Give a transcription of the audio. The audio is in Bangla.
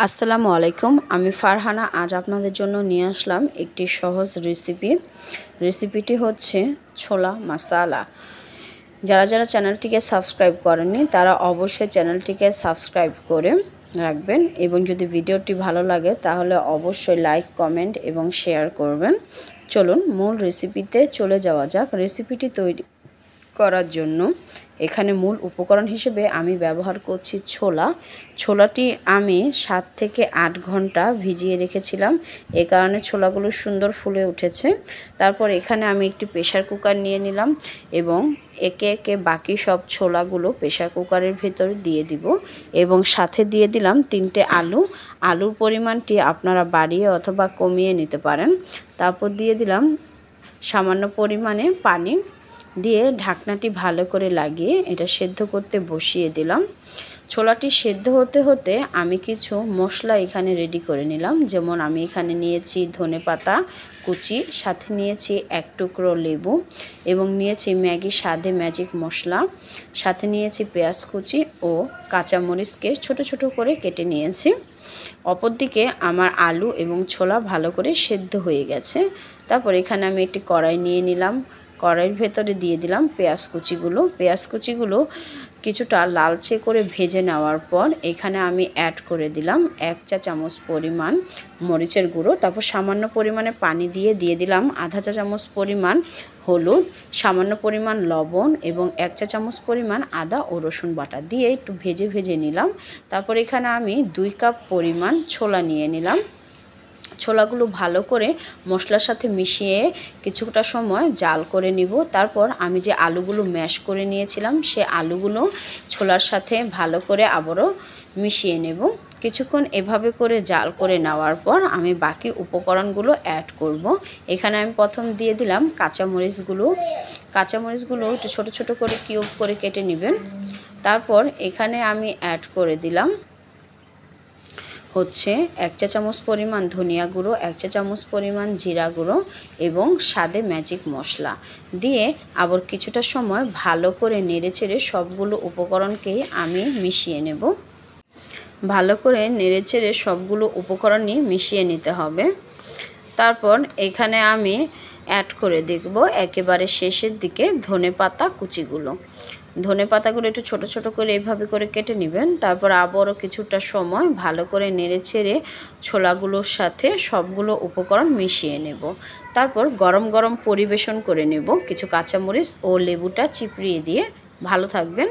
আসসালামু আলাইকুম। আমি ফারহানা। আজ আপনাদের জন্য নিয়ে আসলাম একটি সহজ রেসিপিটি হচ্ছে ছোলা মশলা। যারা চ্যানেলটিকে সাবস্ক্রাইব করেননি তারা অবশ্যই চ্যানেলটিকে সাবস্ক্রাইব করে রাখবেন এবং যদি ভিডিওটি ভালো লাগে তাহলে অবশ্যই লাইক, কমেন্ট এবং শেয়ার করবেন। চলুন মূল রেসিপিতে চলে যাওয়া যাক। রেসিপিটি তৈরি করার জন্য এখানে মূল উপকরণ হিসেবে আমি ব্যবহার করছি ছোলাটি আমি 7 থেকে 8 ঘন্টা ভিজিয়ে রেখেছিলাম। এই কারণে ছোলাগুলো সুন্দর ফুলে উঠেছে। তারপর এখানে আমি একটি প্রেসার কুকার নিয়ে নিলাম এবং একে একে বাকি সব ছোলাগুলো প্রেসার কুকারের ভেতর দিয়ে দিব এবং সাথে দিয়ে দিলাম 3টে আলুর পরিমাণটি আপনারা বাড়িয়ে অথবা কমিয়ে নিতে পারেন। তারপর দিয়ে দিলাম সামান্য পরিমাণে পানি দিয়ে ঢাকনাটি ভালো করে লাগিয়ে এটা সেদ্ধ করতে বসিয়ে দিলাম। ছোলাটি সেদ্ধ হতে হতে আমি কিছু মশলা এখানে রেডি করে নিলাম। যেমন আমি এখানে নিয়েছি ধনেপাতা কুচি, সাথে নিয়েছি 1 টুকরো লেবু এবং নিয়েছি ম্যাগি স্বাদে ম্যাজিক মশলা, সাথে নিয়েছি পেঁয়াজ কুচি ও কাঁচামরিচকে ছোট ছোট করে কেটে নিয়েছি। অপরদিকে আমার আলু এবং ছোলা ভালো করে সেদ্ধ হয়ে গেছে। তারপর এখানে আমি একটি কড়াই নিয়ে নিলাম। কড়াইয়ের ভেতরে দিয়ে দিলাম পেঁয়াজ কুচিগুলো কিছুটা লালচে করে ভেজে নেওয়ার পর এখানে আমি অ্যাড করে দিলাম 1 চা চামচ পরিমাণ মরিচের গুঁড়ো। তারপর সামান্য পরিমাণে পানি দিয়ে দিলাম আধা চা চামচ পরিমাণ হলুদ, সামান্য পরিমাণ লবণ এবং 1 চা চামচ পরিমাণ আদা ও রসুন বাটা দিয়ে একটু ভেজে নিলাম। তারপর এখানে আমি 2 কাপ পরিমাণ ছোলা নিয়ে নিলাম। ছোলাগুলো ভালো করে মশলার সাথে মিশিয়ে কিছুটা সময় জাল করে নিব। তারপর আমি যে আলুগুলো ম্যাশ করে নিয়েছিলাম সে আলুগুলো ছোলার সাথে ভালো করে আবারও মিশিয়ে নেব। কিছুক্ষণ এভাবে করে জাল করে নেওয়ার পর আমি বাকি উপকরণগুলো অ্যাড করব। এখানে আমি প্রথম দিয়ে দিলাম কাঁচামরিচগুলো একটু ছোট ছোট করে কিউব করে কেটে নেবেন। তারপর এখানে আমি অ্যাড করে দিলাম হচ্ছে 1 চা চামচ পরিমাণ ধনিয়া গুঁড়ো, 1 চা চামচ পরিমাণ জিরা গুঁড়ো এবং স্বাদে ম্যাজিক মশলা দিয়ে আবার কিছুটা সময় ভালো করে নেড়েচেড়ে সবগুলো উপকরণকেই আমি মিশিয়ে নেব। ভালো করে নেড়েচেড়ে সবগুলো উপকরণই মিশিয়ে নিতে হবে। তারপর এখানে আমি অ্যাড করে দেখব একেবারে শেষের দিকে ধনেপাতাগুলো একটু ছোট ছোট করে এইভাবে করে কেটে নেবেন। তারপর আবারও কিছুটা সময় ভালো করে নেড়েচেড়ে ছোলাগুলোর সাথে সবগুলো উপকরণ মিশিয়ে নেব। তারপর গরম পরিবেশন করে নেব কিছু কাঁচামরিচ ও লেবুটা চিপড়িয়ে দিয়ে। ভালো থাকবেন।